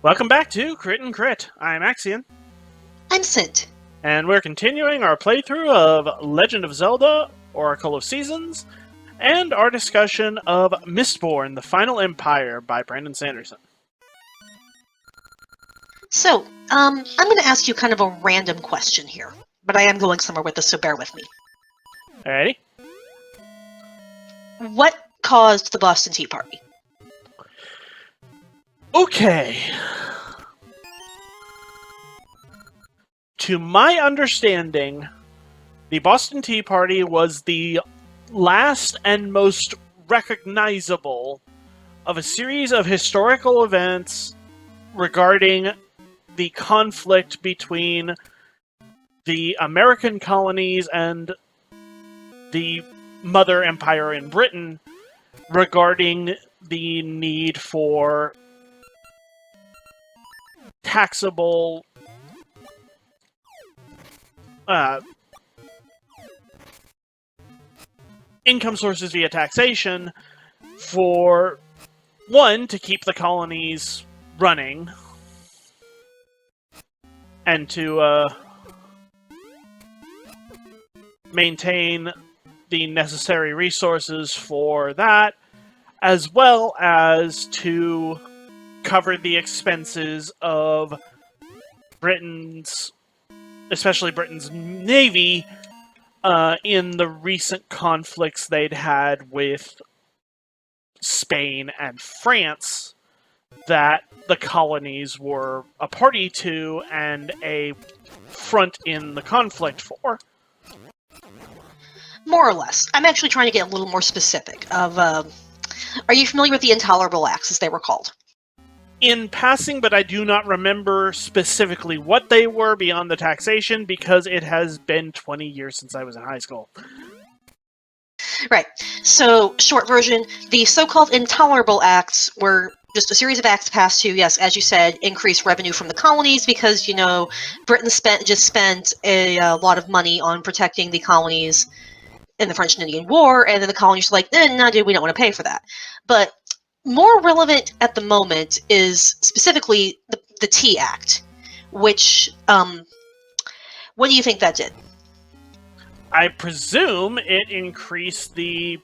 Welcome back to Crit and Crit. I'm Axion, I'm Sint. and we're continuing our playthrough of Legend of Zelda, Oracle of Seasons, and our discussion of Mistborn, The Final Empire by Brandon Sanderson. So, I'm going to ask you kind of a random question here, but I am going somewhere with this, so bear with me. Alrighty? What caused the Boston Tea Party? Okay. To my understanding, the Boston Tea Party was the last and most recognizable of a series of historical events regarding the conflict between the American colonies and the Mother Empire in Britain regarding the need for taxable income sources via taxation for, one, to keep the colonies running, and to maintain the necessary resources for that, as well as to cover the expenses of especially Britain's navy, in the recent conflicts they'd had with Spain and France that the colonies were a party to and a front in the conflict for. More or less. I'm actually trying to get a little more specific. Are you familiar with the Intolerable Acts, as they were called? In passing, but I do not remember specifically what they were beyond the taxation, because it has been 20 years since I was in high school. Right. So, short version, the so-called Intolerable Acts were just a series of acts passed to, yes, as you said, increase revenue from the colonies because, Britain just spent a lot of money on protecting the colonies in the French and Indian War, and then the colonies were like, no, dude, we don't want to pay for that. But more relevant at the moment is specifically the Tea Act, which, what do you think that did? I presume it increased the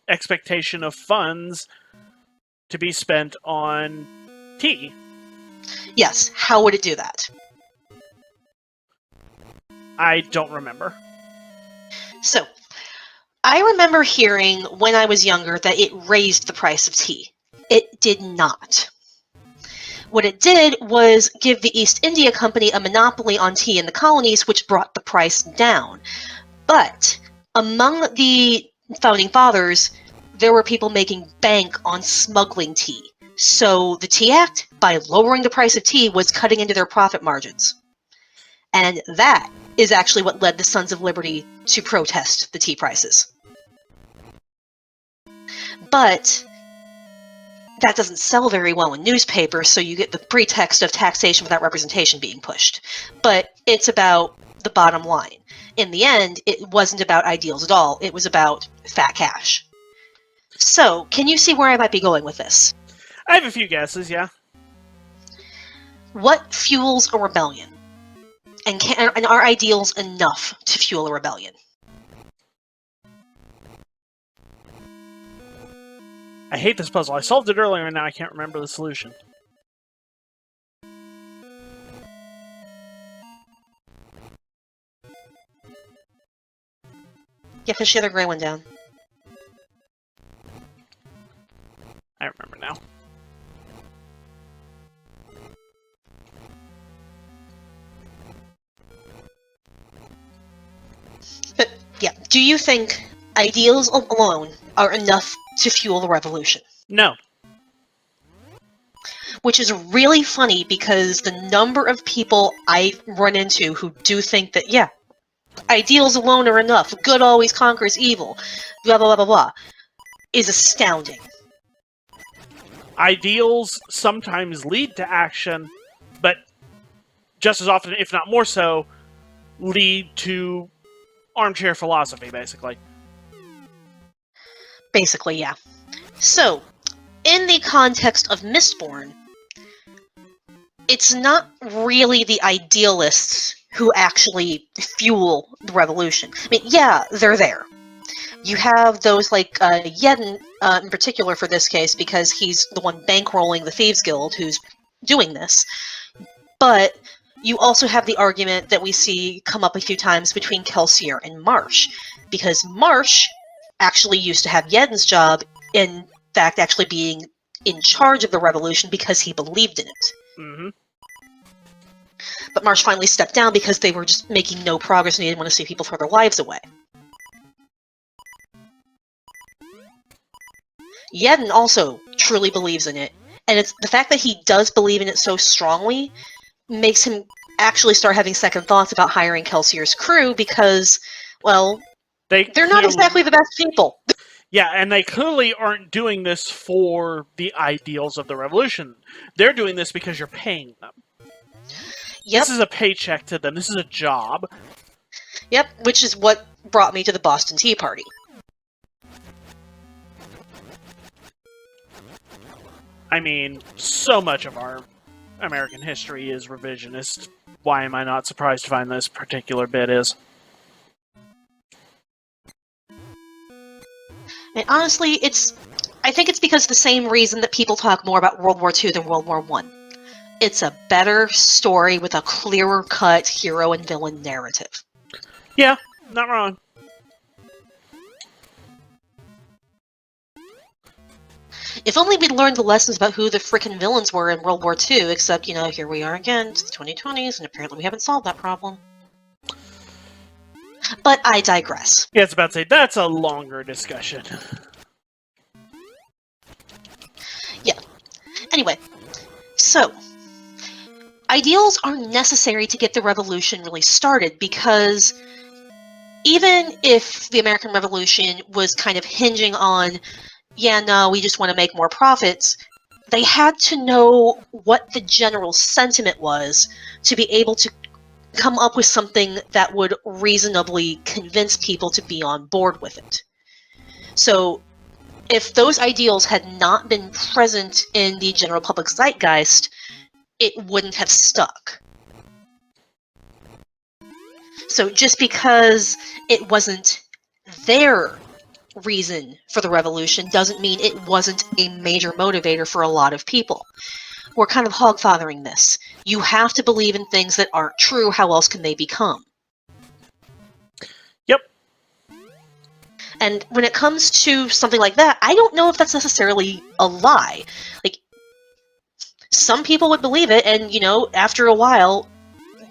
expectation of funds to be spent on tea. Yes, how would it do that? I don't remember. So, I remember hearing when I was younger that it raised the price of tea. It did not. What it did was give the East India Company a monopoly on tea in the colonies, which brought the price down. But among the founding fathers, there were people making bank on smuggling tea. So the Tea Act, by lowering the price of tea, was cutting into their profit margins. And that is actually what led the Sons of Liberty to protest the tea prices. But that doesn't sell very well in newspapers, so you get the pretext of taxation without representation being pushed. But it's about the bottom line. In the end, it wasn't about ideals at all. It was about fat cash. So, can you see where I might be going with this? I have a few guesses, yeah. What fuels a rebellion? And are ideals enough to fuel a rebellion? I hate this puzzle. I solved it earlier and now I can't remember the solution. Yeah, fish the other gray one down. I remember now. But, yeah, do you think ideals alone are enough to fuel the revolution? No. Which is really funny because the number of people I run into who do think that, yeah, ideals alone are enough, good always conquers evil, blah blah blah blah blah, is astounding. Ideals sometimes lead to action, but just as often, if not more so, lead to armchair philosophy, basically. Basically, yeah. So, in the context of Mistborn, it's not really the idealists who actually fuel the revolution. I mean, yeah, they're there. You have those like Yedden in particular for this case because he's the one bankrolling the Thieves Guild who's doing this. But you also have the argument that we see come up a few times between Kelsier and Marsh, because Marsh actually used to have Yedden's job, in fact actually being in charge of the revolution because he believed in it. Mm-hmm. But Marsh finally stepped down because they were just making no progress and he didn't want to see people throw their lives away. Yedden also truly believes in it, and it's the fact that he does believe in it so strongly makes him actually start having second thoughts about hiring Kelsier's crew because, well, they're not exactly the best people. Yeah, and they clearly aren't doing this for the ideals of the revolution. They're doing this because you're paying them. Yep. This is a paycheck to them. This is a job. Yep, which is what brought me to the Boston Tea Party. I mean, so much of our American history is revisionist. Why am I not surprised to find this particular bit is? And honestly, I think it's because of the same reason that people talk more about World War II than World War I. It's a better story with a clearer-cut hero and villain narrative. Yeah, not wrong. If only we'd learned the lessons about who the frickin' villains were in World War II, except, here we are again, it's the 2020s, and apparently we haven't solved that problem. But I digress. Yeah, it's about to say, that's a longer discussion. Yeah. Anyway, so, ideals are necessary to get the revolution really started, because even if the American Revolution was kind of hinging on, yeah, no, we just want to make more profits, they had to know what the general sentiment was to be able to come up with something that would reasonably convince people to be on board with it. So, if those ideals had not been present in the general public zeitgeist, it wouldn't have stuck. So just because it wasn't their reason for the revolution doesn't mean it wasn't a major motivator for a lot of people. We're kind of hogfathering this. You have to believe in things that aren't true, how else can they become? Yep. And when it comes to something like that, I don't know if that's necessarily a lie. Like, some people would believe it, and, after a while,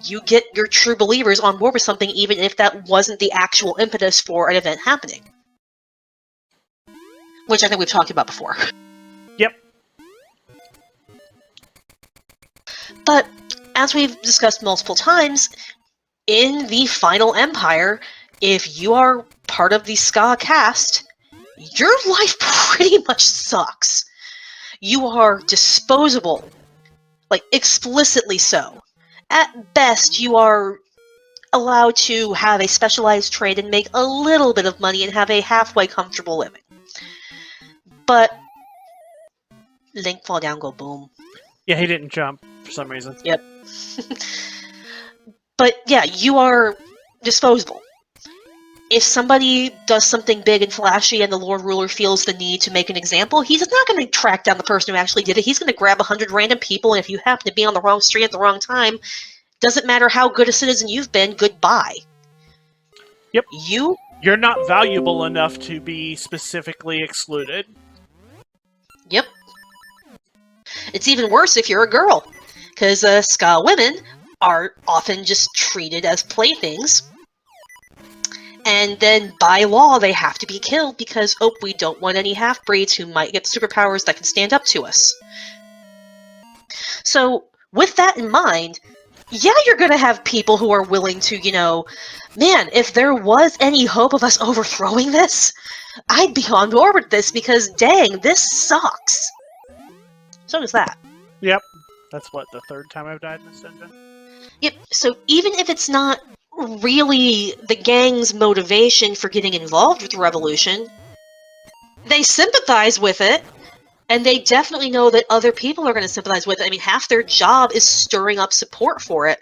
you get your true believers on board with something, even if that wasn't the actual impetus for an event happening. Which I think we've talked about before. Yep. But, as we've discussed multiple times, in the final Empire, if you are part of the Ska caste, your life pretty much sucks. You are disposable. Like, explicitly so. At best, you are allowed to have a specialized trade and make a little bit of money and have a halfway comfortable living. But Link fall down, go boom. Yeah, he didn't jump for some reason. Yep. But yeah, you are disposable. If somebody does something big and flashy and the Lord Ruler feels the need to make an example, he's not going to track down the person who actually did it. He's going to grab 100 random people, and if you happen to be on the wrong street at the wrong time, doesn't matter how good a citizen you've been, goodbye. Yep. You're not valuable enough to be specifically excluded. Yep. It's even worse if you're a girl, because Ska women are often just treated as playthings, and then by law they have to be killed because, we don't want any half-breeds who might get superpowers that can stand up to us. So, with that in mind, yeah, you're gonna have people who are willing to, man, if there was any hope of us overthrowing this, I'd be on board with this because, dang, this sucks. So does that. Yep. That's the third time I've died in this dungeon? Yep, so even if it's not really the gang's motivation for getting involved with the revolution, they sympathize with it, And they definitely know that other people are going to sympathize with it. I mean, half their job is stirring up support for it.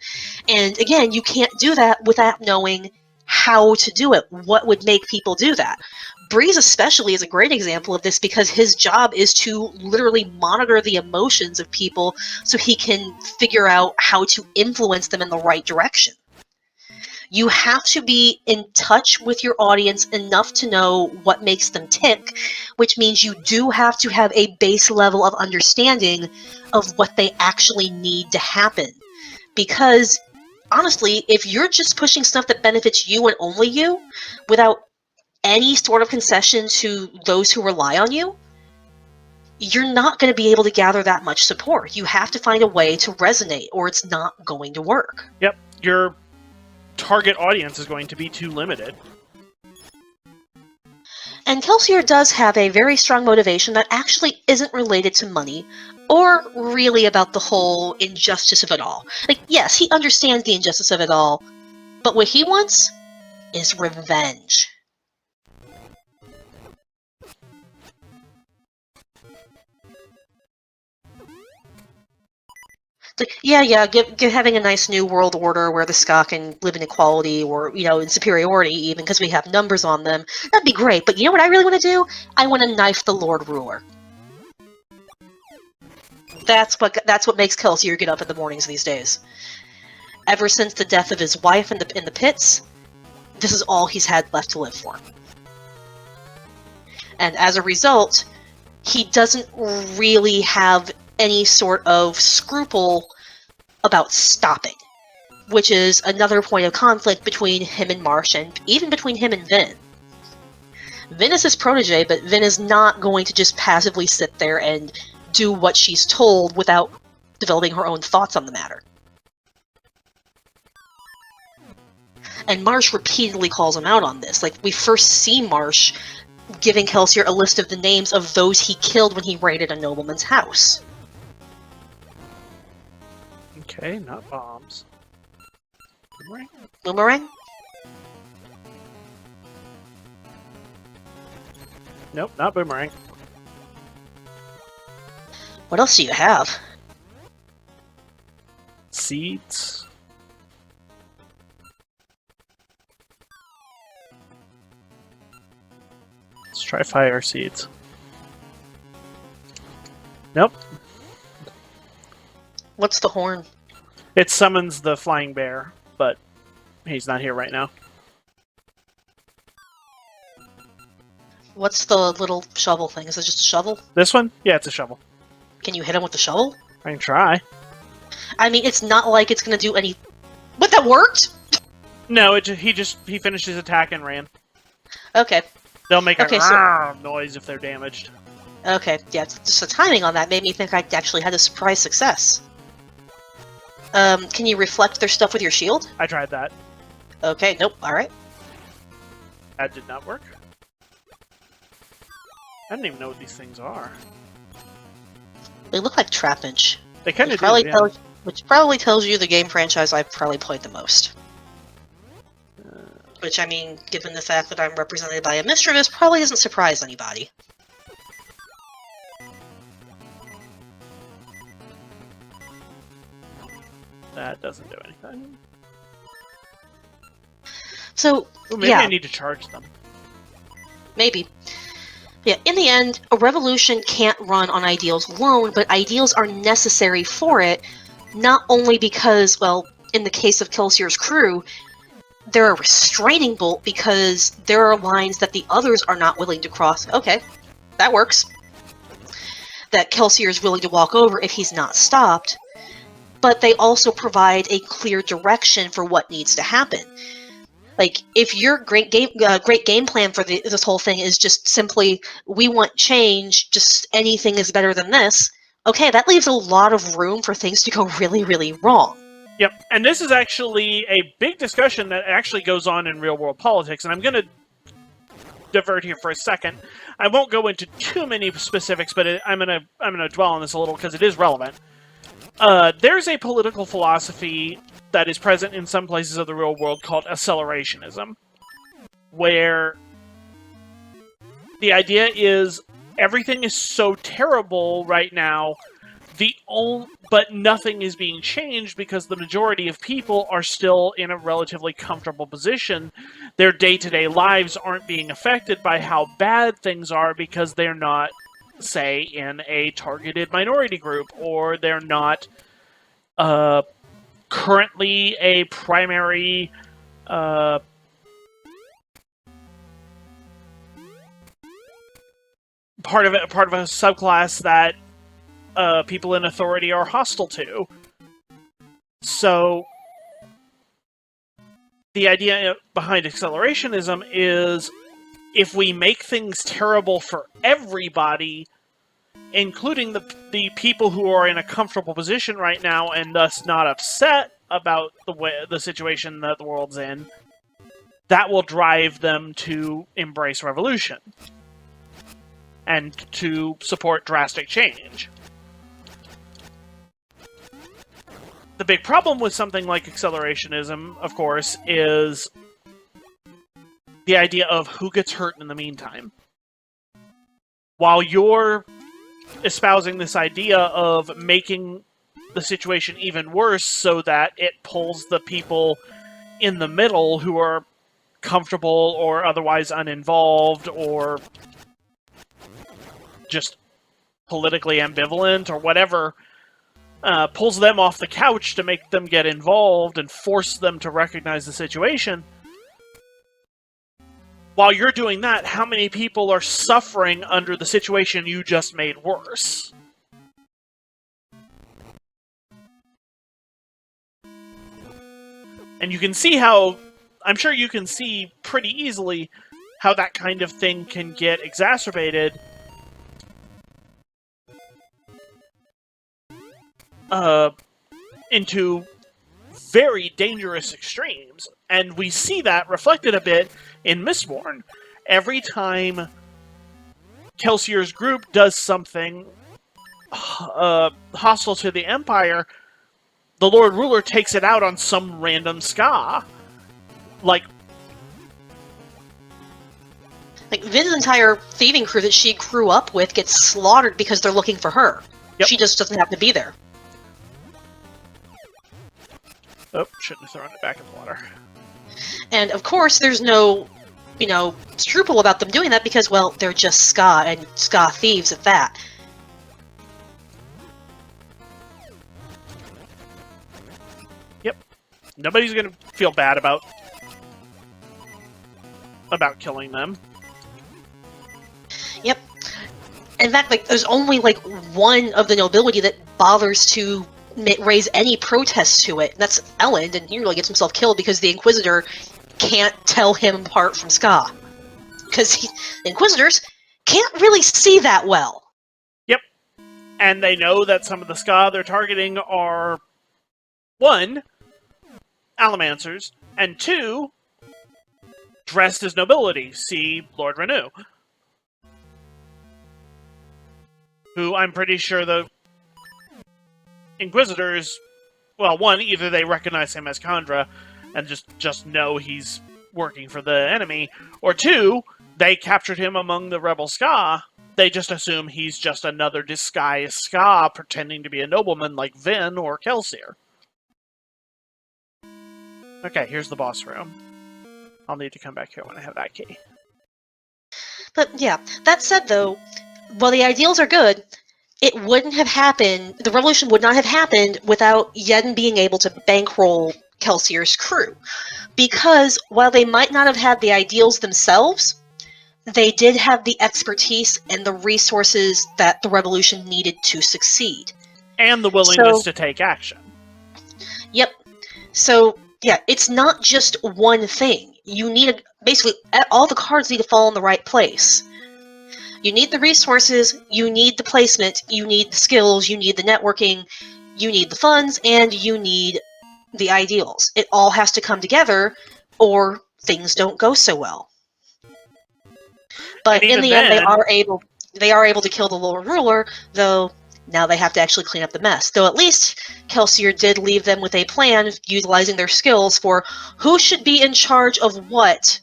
And again, you can't do that without knowing how to do it. What would make people do that? Breeze especially is a great example of this because his job is to literally monitor the emotions of people so he can figure out how to influence them in the right direction. You have to be in touch with your audience enough to know what makes them tick, which means you do have to have a base level of understanding of what they actually need to happen. Because, honestly, if you're just pushing stuff that benefits you and only you, without any sort of concession to those who rely on you, you're not going to be able to gather that much support. You have to find a way to resonate, or it's not going to work. Yep, your target audience is going to be too limited. And Kelsier does have a very strong motivation that actually isn't related to money, or really about the whole injustice of it all. Like, yes, he understands the injustice of it all, but what he wants is revenge. Having a nice new world order where the Ska can live in equality or, in superiority even because we have numbers on them, that'd be great. But you know what I really want to do? I want to knife the Lord Ruler. That's what makes Kelsier get up in the mornings these days. Ever since the death of his wife in the pits, this is all he's had left to live for. And as a result, he doesn't really have any sort of scruple about stopping, which is another point of conflict between him and Marsh, and even between him and Vin. Vin is his protege, but Vin is not going to just passively sit there and do what she's told without developing her own thoughts on the matter. And Marsh repeatedly calls him out on this. Like, we first see Marsh giving Kelsier a list of the names of those he killed when he raided a nobleman's house. Okay, not bombs. Boomerang? Boomerang? Nope, not boomerang. What else do you have? Seeds. Let's try fire seeds. Nope. What's the horn? It summons the flying bear, but he's not here right now. What's the little shovel thing? Is it just a shovel? This one? Yeah, it's a shovel. Can you hit him with the shovel? I can try. I mean, it's not like it's gonna do any... But that worked?! No, he finished his attack and ran. Okay. They'll make a noise if they're damaged. Okay, yeah, just the timing on that made me think I actually had a surprise success. Can you reflect their stuff with your shield? I tried that. Okay, nope, alright. That did not work. I don't even know what these things are. They look like trapinch. They kind of do, yeah. Which probably tells you the game franchise I've probably played the most. Which, I mean, given the fact that I'm represented by a mischievous, probably doesn't surprise anybody. That doesn't do anything. So, Ooh, maybe I need to charge them. Maybe. Yeah, in the end, a revolution can't run on ideals alone, but ideals are necessary for it, not only because, well, in the case of Kelsier's crew, they're a restraining bolt because there are lines that the others are not willing to cross. Okay, that works. That Kelsier is willing to walk over if he's not stopped, but they also provide a clear direction for what needs to happen. Like, if your great game plan for this whole thing is just simply, we want change, just anything is better than this, okay, that leaves a lot of room for things to go really, really wrong. Yep, and this is actually a big discussion that actually goes on in real-world politics, and I'm going to divert here for a second. I won't go into too many specifics, but I'm gonna dwell on this a little because it is relevant. There's a political philosophy that is present in some places of the real world called accelerationism, where the idea is everything is so terrible right now. But nothing is being changed because the majority of people are still in a relatively comfortable position. Their day-to-day lives aren't being affected by how bad things are because they're not, say, in a targeted minority group, or they're not currently a primary part of a subclass that people in authority are hostile to. So the idea behind accelerationism is, if we make things terrible for everybody, including the people who are in a comfortable position right now and thus not upset about the situation that the world's in, that will drive them to embrace revolution and to support drastic change. The big problem with something like accelerationism, of course, is the idea of who gets hurt in the meantime. While you're espousing this idea of making the situation even worse so that it pulls the people in the middle who are comfortable or otherwise uninvolved or just politically ambivalent or whatever, pulls them off the couch to make them get involved and force them to recognize the situation. While you're doing that, how many people are suffering under the situation you just made worse? And you can see how, I'm sure you can see pretty easily how that kind of thing can get exacerbated into very dangerous extremes. And we see that reflected a bit in Mistborn. Every time Kelsier's group does something hostile to the Empire, the Lord Ruler takes it out on some random Ska. Like Vin's entire thieving crew that she grew up with gets slaughtered because they're looking for her. Yep. She just doesn't have to be there. Oh, shouldn't have thrown it back in the water. And of course, there's no, scruple about them doing that because, well, they're just Ska, and Ska thieves at that. Yep. Nobody's gonna feel bad about killing them. Yep. In fact, there's only, one of the nobility that bothers to raise any protest to it, and that's Elend, and he really gets himself killed because the Inquisitor can't tell him apart from Ska. Because the Inquisitors can't really see that well. Yep. And they know that some of the Ska they're targeting are, 1, Allomancers, and 2, dressed as nobility. See Lord Renew. Who I'm pretty sure the Inquisitors, well, 1, either they recognize him as Khandra and just know he's working for the enemy, or 2, they captured him among the rebel Ska. They just assume he's just another disguised Ska pretending to be a nobleman like Vin or Kelsier. Okay, here's the boss room. I'll need to come back here when I have that key. But yeah, that said though, while the ideals are good, it wouldn't have happened, the revolution would not have happened without Yen being able to bankroll Kelsier's crew. Because while they might not have had the ideals themselves, they did have the expertise and the resources that the revolution needed to succeed. And the willingness to take action. Yep. So, yeah, it's not just one thing. You need, basically, all the cards need to fall in the right place. You need the resources, you need the placement, you need the skills, you need the networking, you need the funds, and you need the ideals. It all has to come together, or things don't go so well. But in the end, they are able to kill the Lord Ruler, though now they have to actually clean up the mess. Though at least Kelsier did leave them with a plan, utilizing their skills for who should be in charge of what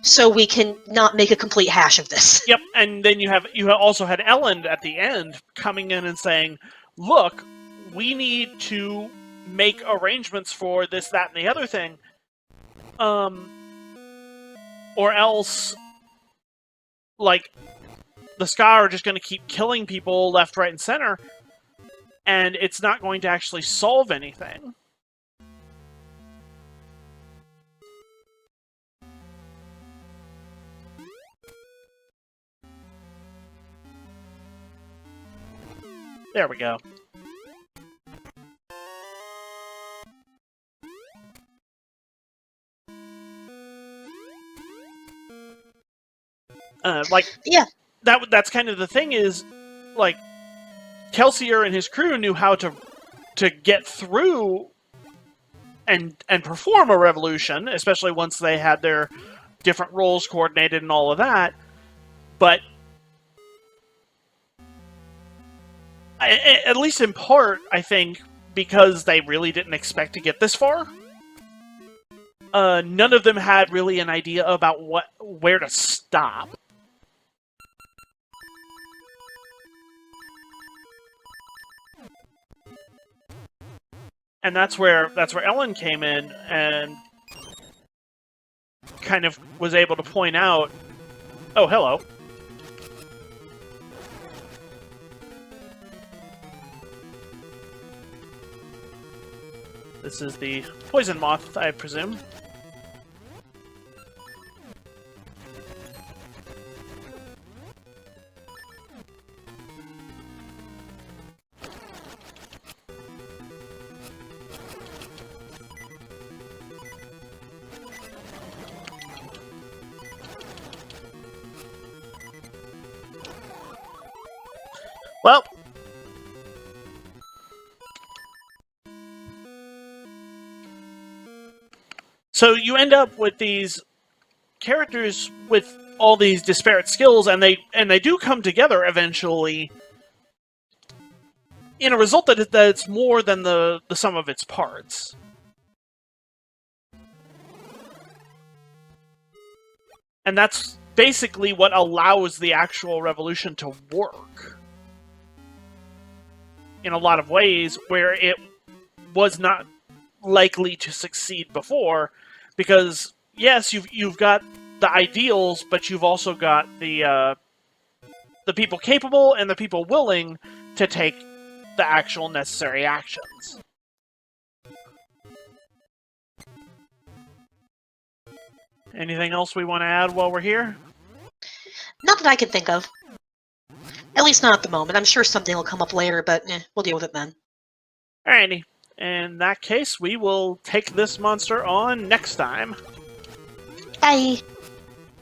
so we can not make a complete hash of this. Yep, and then you also had Ellen at the end coming in and saying, "Look, we need to make arrangements for this, that, and the other thing, or else, like, the Ska are just going to keep killing people left, right, and center, and it's not going to actually solve anything." There we go. Yeah. That's kind of the thing is, like, Kelsier and his crew knew how to get through and perform a revolution, especially once they had their different roles coordinated and all of that. But at least in part, I think, because they really didn't expect to get this far, none of them had really an idea about where to stop. And that's where Ellen came in and kind of was able to point out, "Oh, hello. This is the Poison Moth, I presume." Well, so you end up with these characters with all these disparate skills, and they do come together eventually in a result that's more than the sum of its parts. And that's basically what allows the actual revolution to work in a lot of ways, where it was not likely to succeed before, because yes, you've got the ideals, but you've also got the people capable and the people willing to take the actual necessary actions. Anything else we want to add while we're here? Not that I can think of. At least not at the moment. I'm sure something will come up later, but we'll deal with it then. Alrighty. In that case, we will take this monster on next time. Bye!